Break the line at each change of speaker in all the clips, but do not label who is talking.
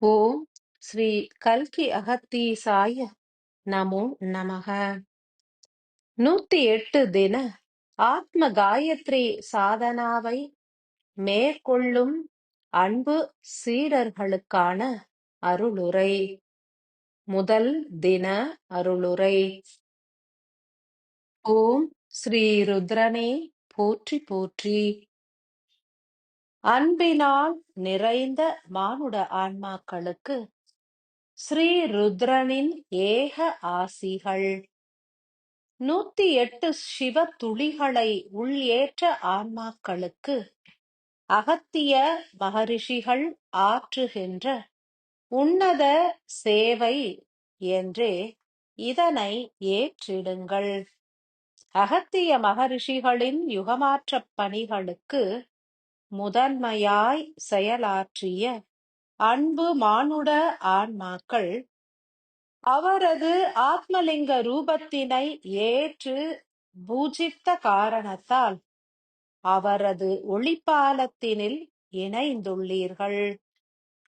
ஓம் ஸ்ரீ கல்கி அகத்தீசாய நமோ நமக. 108 தின ஆத்ம காயத்ரி சாதனாவை மேற்கொள்ளும் அன்பு சீடர்களுக்கான அருளுரை. முதல் தின அருளுரை. ஓம் ஸ்ரீ ருத்ரனே போற்றி போற்றி. அன்பினால் நிறைந்த மானுட ஆன்மாக்களுக்கு ஸ்ரீ ருத்ரனின் ஏக ஆசிகள். 108 சிவ துளிகளை உள்ளேற்ற ஆன்மாக்களுக்கு அகத்திய மகரிஷிகள் ஆற்றுகின்ற உன்னத சேவை என்றே இதனை ஏற்றிடுங்கள். அகத்திய மகரிஷிகளின் யுகமாற்றப் பணிகளுக்கு முதன்மையாய் செயலாற்றிய அன்பு மானுட ஆன்மாக்கள் அவரது ஆத்மலிங்க ரூபத்தினை ஏற்று பூஜித்த காரணத்தால் அவரது ஒளிப்பாலத்தினில் இணைந்துள்ளீர்கள்.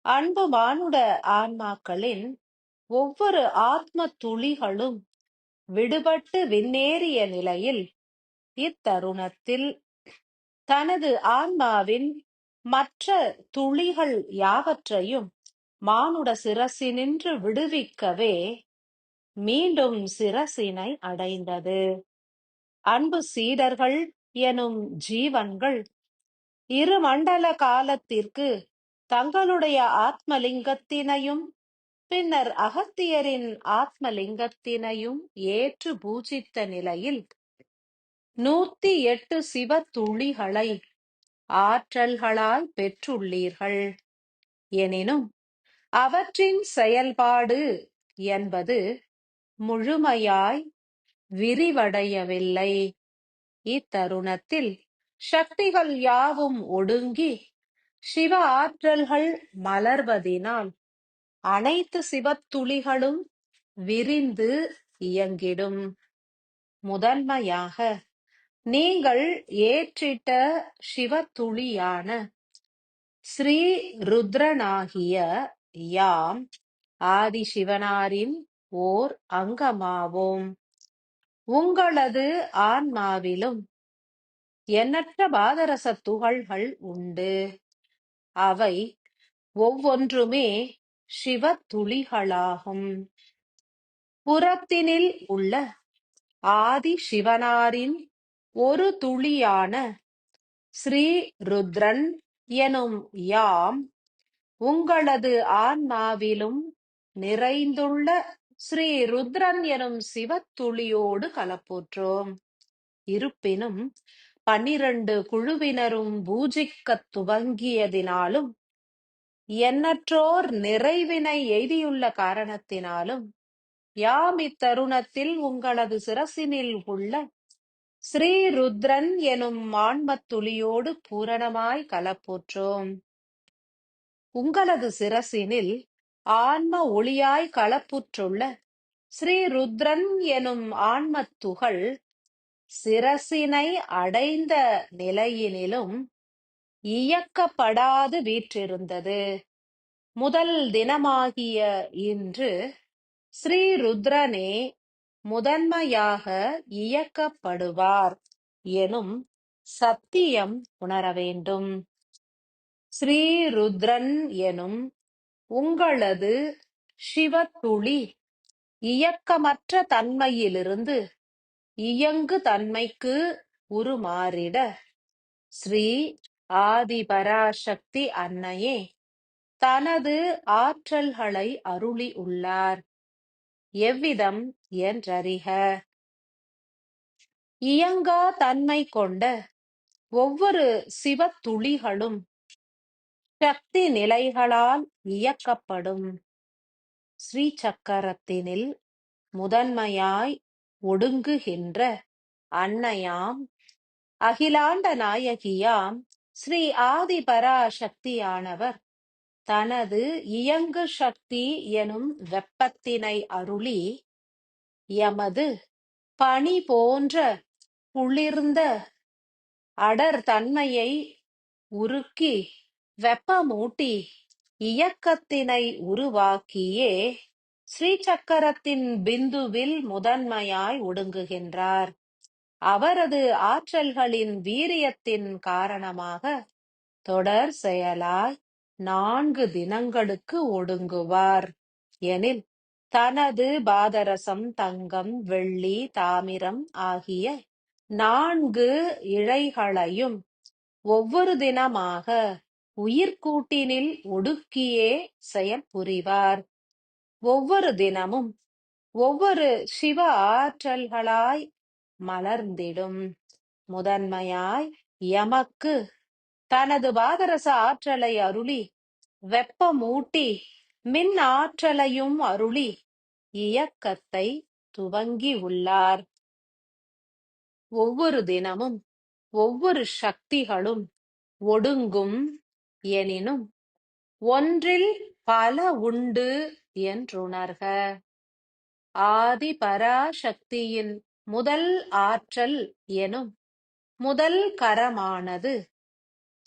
அன்பு மானுட ஆன்மாக்களின் ஒவ்வொரு ஆத்ம துளிகளும் விடுபட்டு விண்ணேறிய நிலையில் இத்தருணத்தில் தனது ஆன்மாவின் மற்ற துளிகள் யாவற்றையும் மானுட சிரசினின்று விடுவிக்கவே மீண்டும் சிரசினை அடைந்தது. அன்பு சீடர்கள் எனும் ஜீவன்கள் இருமண்டல காலத்திற்கு தங்களுடைய ஆத்மலிங்கத்தினையும் பின்னர் அகத்தியரின் ஆத்மலிங்கத்தினையும் ஏற்று பூஜித்த நிலையில் 108 சிவ துளிகளை ஆற்றல்களால் பெற்றுள்ளீர்கள். எனினும் அவற்றின் செயல்பாடு என்பது முழுமையாய் விரிவடையவில்லை. இத்தருணத்தில் சக்திகள் யாவும் ஒடுங்கி சிவ ஆற்றல்கள் மலர்வதினால் அனைத்து சிவத்துளிகளும் விரிந்து இயங்கிடும். முதன்மையாக நீங்கள் ஏற்றிட்ட சிவத்துளியான ஸ்ரீ ருத்ரனாகிய யாம் ஆதிசிவனாரின் ஓர் அங்கமாவோம். உங்களது ஆன்மாவிலும் எண்ணற்ற பாதரச துகள்கள் உண்டு. அவை ஒவ்வொன்றுமே சிவ துளிகளாகும். புறத்தினில் உள்ள ஆதி சிவனாரின் ஒரு துளியான ஸ்ரீ ருத்ரன் எனும் யாம் உங்களது ஆன்மாவிலும் நிறைந்துள்ள ஸ்ரீ ருத்ரன் எனும் சிவத்துளியோடு கலப்புற்றோம். இருப்பினும் 12 குழுவினரும் பூஜிக்கத் துவங்கியதினாலும் எண்ணற்றோர் நிறைவினை எய்தியுள்ள காரணத்தினாலும் யாம் இத்தருணத்தில் உங்களது சிரசினில் உள்ள ஸ்ரீ ருத்ரன் எனும் ஆன்மத் துளியோடு பூரணமாய் கலப்புற்றோம். உங்களது சிரசினில் ஆன்ம ஒளியாய் கலப்புற்றுள்ள ஸ்ரீ ருத்ரன் எனும் ஆன்மத் துகள் சிரசினை அடைந்த நிலையினிலும் இயக்கப்படாது வீற்றிருந்தது. முதல் தினமாகிய இன்று ஸ்ரீ ருத்ரனே முதன்மையாக இயக்கப்படுவார் எனும் சத்தியம் உணர வேண்டும். ஸ்ரீ ருத்ரன் எனும் உங்களது சிவத்துளி இயக்கமற்ற தன்மையிலிருந்து இயங்கு தன்மைக்கு உருமாறிட ஸ்ரீ ஆதிபராசக்தி அன்னையே தனது ஆற்றல்களை அருளி உள்ளார். எவ்விதம் என்றறிக. இயங்கா தன்மை கொண்ட ஒவ்வொரு சிவத்துளிகளும் சக்தி நிலைகளால் இயக்கப்படும். ஸ்ரீ சக்கரத்தினில் முதன்மையாய் ஒடுங்குகின்ற அன்னையாம் அகிலாண்ட நாயகியாம் ஸ்ரீ ஆதிபராசக்தியானவர் தனது இயங்கு சக்தி எனும் வெப்பத்தினை அருளி எமது பனி போன்ற குளிர்ந்த அடர் தன்மையை உருக்கி வெப்பமூட்டி இயக்கத்தினை உருவாக்கியே ஸ்ரீசக்கரத்தின் பிந்துவில் முதன்மையாய் ஒடுங்குகின்றார். அவரது ஆற்றல்களின் வீரியத்தின் காரணமாக தொடர் செயலாய் 4 தினங்களுக்கு ஒடுங்குவார் எனில், தனது பாதரசம், தங்கம், வெள்ளி, தாமிரம் ஆகிய 4 இழைகளையும் ஒவ்வொரு தினமாக உயிர்க்கூட்டினில் ஒடுக்கியே செயல் புரிவார். ஒவ்வொரு தினமும் ஒவ்வொரு சிவ ஆற்றல்களாய் மலர்ந்திடும். முதன்மையாய் எமக்கு தனது பாதரச ஆற்றலை அருளி வெப்பமூட்டி மின் ஆற்றலையும் அருளி இயக்கத்தை துவங்கி உள்ளார். ஒவ்வொரு தினமும் ஒவ்வொரு சக்திகளும் ஒடுங்கும் எனினும் ஒன்றில் பல உண்டு என்றுணர்க. ஆதி பராசக்தியின் முதல் ஆற்றல் எனும் முதல் கரமானது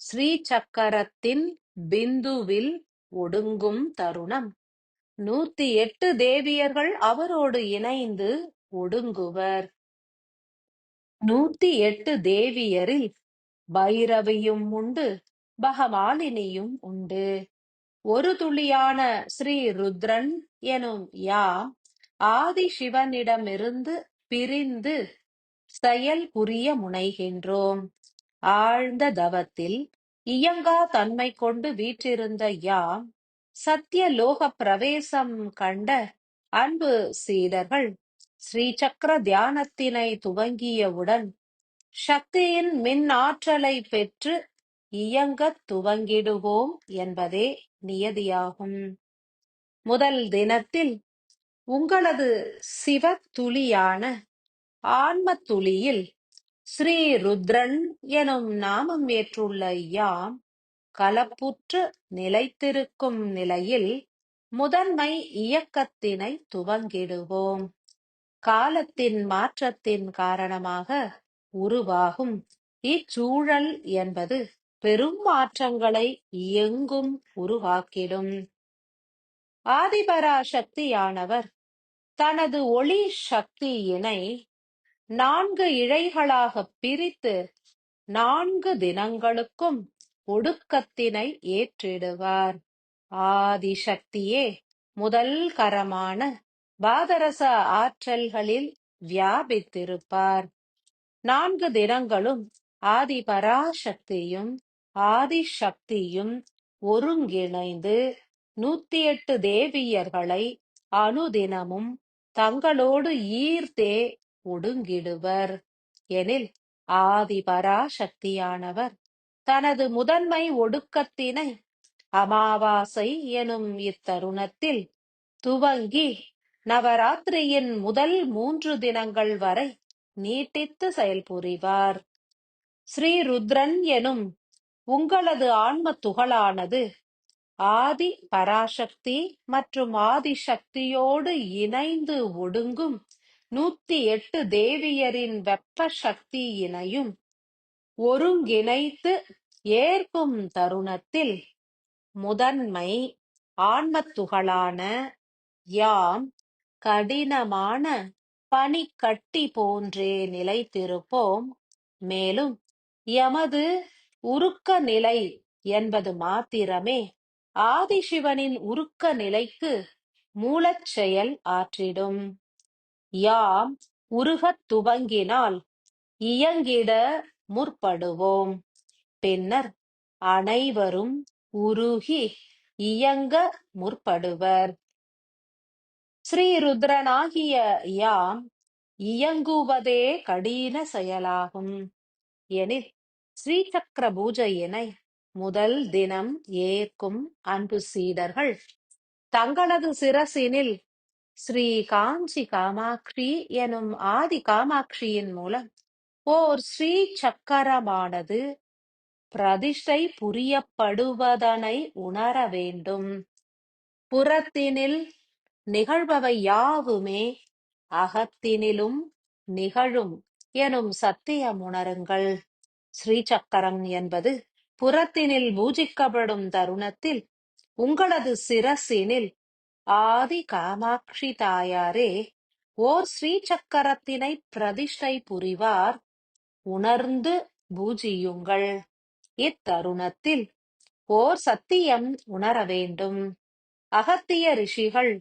ஸ்ரீசக்கரத்தின் பிந்துவில் ஒடுங்கும் தருணம் 108 தேவியர்கள் அவரோடு இணைந்து ஒடுங்குவர். 108 தேவியரில் பைரவியும் உண்டு, பகமாலினியும் உண்டு. ஒரு துளியான ஸ்ரீ ருத்ரன் எனும் யாம் ஆதி சிவனிடமிருந்து பிரிந்து செயல் புரிய முனைகின்றோம். ஆழ்ந்த தவத்தில் இயங்கா தன்மை கொண்டு வீற்றிருந்த யாம் சத்தியலோக பிரவேசம் கண்ட அன்பு சீடர்கள் ஸ்ரீசக்கர தியானத்தினை துவங்கியவுடன் சக்தியின் மின் ஆற்றலை பெற்று இயங்கத் துவங்கிடுவோம் என்பதே நியதியாகும். முதல் தினத்தில் உங்களது சிவத்துளியான ஆன்மத்துளியில் ஸ்ரீ ருத்ரன் எனும் நாமம் ஏற்றுள்ள யாம் கலப்புற்று நிலைத்திருக்கும் நிலையில் முதன்மை இயக்கத்தினை துவங்கிடுவோம். காலத்தின் மாற்றத்தின் காரணமாக உருவாகும் இச்சூழல் என்பது பெரும் மாற்றங்களை எங்கும் உருவாக்கிடும். ஆதிபராசக்தியானவர் தனது ஒளி சக்தியினை 4 இழைகளாகப் பிரித்து 4 தினங்களுக்கும் ஒடுக்கத்தினை ஏற்றிடுவார். ஆதிசக்தியே முதல் கரமான பாதரச ஆற்றல்களில் வியாபித்திருப்பார். 4 தினங்களும் ஆதி பராசக்தியும் ஆதிசக்தியும் ஒருங்கிணைந்து 108 தேவியர்களை அனுதினமும் தங்களோடு ஈர்த்தே ஒடுங்கிடுவர் எனில், ஆதி பராசக்தியானவர் தனது முதன்மை ஒடுக்கத்தினை அமாவாசை எனும் இத்தருணத்தில் துவங்கி நவராத்திரியின் முதல் 3 தினங்கள் வரை நீட்டித்து செயல்புரிவார். ஸ்ரீ ருத்ரன் எனும் உங்களது ஆன்ம துகளானது ஆதி பராசக்தி மற்றும் ஆதிசக்தியோடு இணைந்து ஒடுங்கும் 108 தேவியரின் வெப்ப சக்தியினையும் ஒருங்கிணைத்து ஏற்கும் தருணத்தில் முதன்மை ஆன்மத்துகளான யாம் கடினமான பனிக்கட்டி போன்றே நிலைத்திருப்போம். மேலும் எமது உருக்க நிலை என்பது மாத்திரமே ஆதிசிவனின் உருக்க நிலைக்கு மூலச் செயல் ஆற்றிடும். யாம் உருகத் துவங்கினால் இயங்கிட முற்படுவோம். பின்னர் அனைவரும் உருகி இயங்க முற்படுவர். ஸ்ரீருத்ரனாகிய யாம் இயங்குவதே கடின செயலாகும் எனில், ஸ்ரீசக்கர பூஜையினை முதல் தினம் ஏற்கும் அன்பு சீடர்கள் தங்களது சிரசினில் ஸ்ரீ காஞ்சி காமாட்சி எனும் ஆதி காமாட்சியின் மூலம் ஓர் ஸ்ரீ சக்கரமானது பிரதிஷ்டை புரியப்படுவதனை உணர வேண்டும். புறத்தினில் நிகழ்பவை யாவுமே அகத்தினிலும் நிகழும் எனும் சத்தியம் உணருங்கள். ஸ்ரீசக்கரம் என்பது புறத்தினில் பூஜிக்கப்படும் தருணத்தில் உங்களது சிரசினில் ஆதி காமாட்சி தாயாரே ஓர் ஸ்ரீசக்கரத்தினை பிரதிஷ்டை புரிவார், உணர்ந்து பூஜியுங்கள். இத்தருணத்தில் ஓர் சத்தியம் உணர வேண்டும். அகத்திய ரிஷிகள்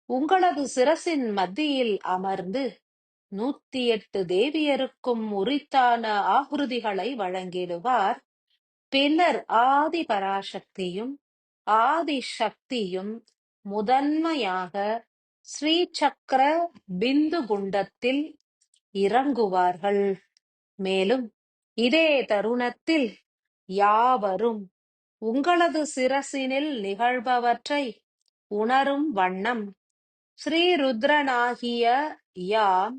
உங்களது சிரசின் மத்தியில் அமர்ந்து 108 தேவியருக்கும் உரித்தான ஆகுதிகளை வழங்கிடுவார். பின்னர் ஆதி பராசக்தியும் ஆதி சக்தியும் முதன்மையாக ஸ்ரீசக்கர பிந்து குண்டத்தில் இறங்குவார்கள். மேலும் இதே தருணத்தில் யாவரும் உங்களது சிரசினில் நிகழ்பவற்றை உணரும் வண்ணம் ஸ்ரீருத்ரனாகிய யாம்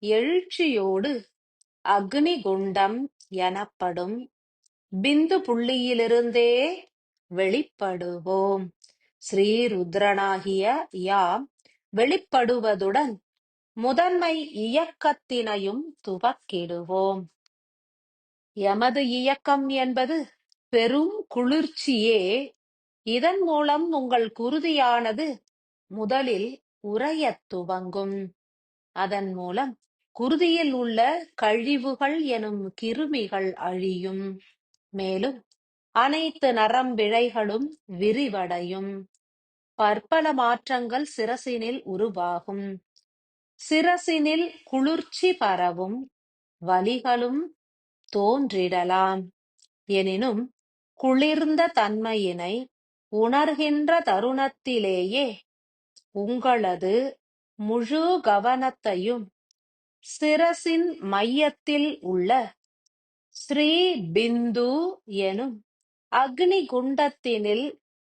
எழுச்சியோடு அக்னி குண்டம் எனப்படும் பிந்து புள்ளியிலிருந்தே வெளிப்படுவோம். ஸ்ரீருத்ரனாகிய யாம் வெளிப்படுவதுடன் முதன்மை இயக்கத்தினையும் துவக்கிடுவோம். எமது இயக்கம் என்பது பெரும் குளிர்ச்சியே. இதன் மூலம் உங்கள் குருதியானது முதலில் உறையத் துவங்கும். அதன் மூலம் குருதியில் உள்ள கழிவுகள் எனும் கிருமிகள் அழியும். மேலும் அனைத்து நரம்பிழைகளும் விரிவடையும். பற்பல மாற்றங்கள் சிரசினில் உருவாகும். சிரசினில் குளிர்ச்சி பரவும். வலிகளும் தோன்றிடலாம். எனினும் குளிர்ந்த தன்மையினை உணர்கின்ற தருணத்திலேயே உங்களது முழு கவனத்தையும் சிரசின் மையத்தில் உள்ள ஸ்ரீ பிந்து எனும் அக்னி குண்டத்தினில்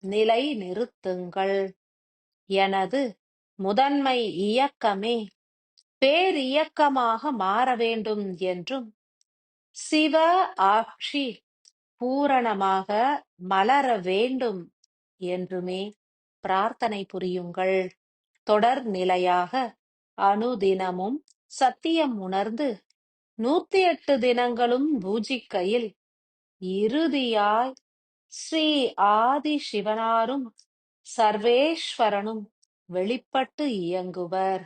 நிலை நிறுத்துங்கள். எனது முதன்மை இயக்கமே பேரியக்கமாக மாற வேண்டும் என்றும், சிவ ஆட்சி பூரணமாக மலர வேண்டும் என்றுமே பிரார்த்தனை புரியுங்கள். தொடர் நிலையாக அனுதினமும் சத்தியம் உணர்ந்து 108 தினங்களும் பூஜிக்கையில் இறுதியாய் ஸ்ரீ ஆதி சிவனாரும் சர்வேஸ்வரனும் வெளிப்பட்டு இயங்குவர்.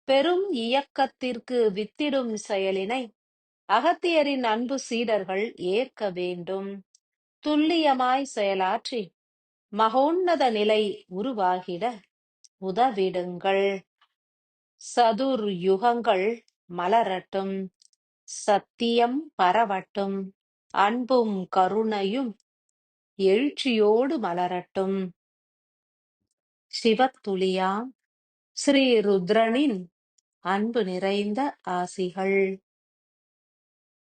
பெரும் இயக்கத்திற்கு வித்திடும் செயலினை அகத்தியரின் அன்பு சீடர்கள் ஏற்க வேண்டும். துல்லியமாய் செயலாற்றி மகோன்னத நிலை உருவாகிட உதவிடுங்கள். சதுர் யுகங்கள் மலரட்டும். சத்தியம் பரவட்டும். அன்பும் கருணையும் எழுச்சியோடு மலரட்டும். சிவத்துளியாம் ஸ்ரீ ருத்ரனின் அன்பு நிறைந்த ஆசிகள்.